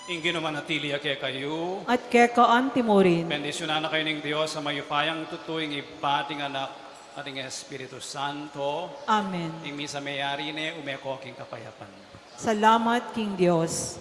[SPEAKER 2] Ingin manatili kaya kayo,
[SPEAKER 1] At keka antimorin.
[SPEAKER 2] bendisyonan na kayo ng Diyos sa mayupayang tutuing ipating anak ating Espiritu Santo,
[SPEAKER 1] Amen.
[SPEAKER 2] ing misa mayari ne umeko king kapayapan.
[SPEAKER 1] Salamat king Diyos.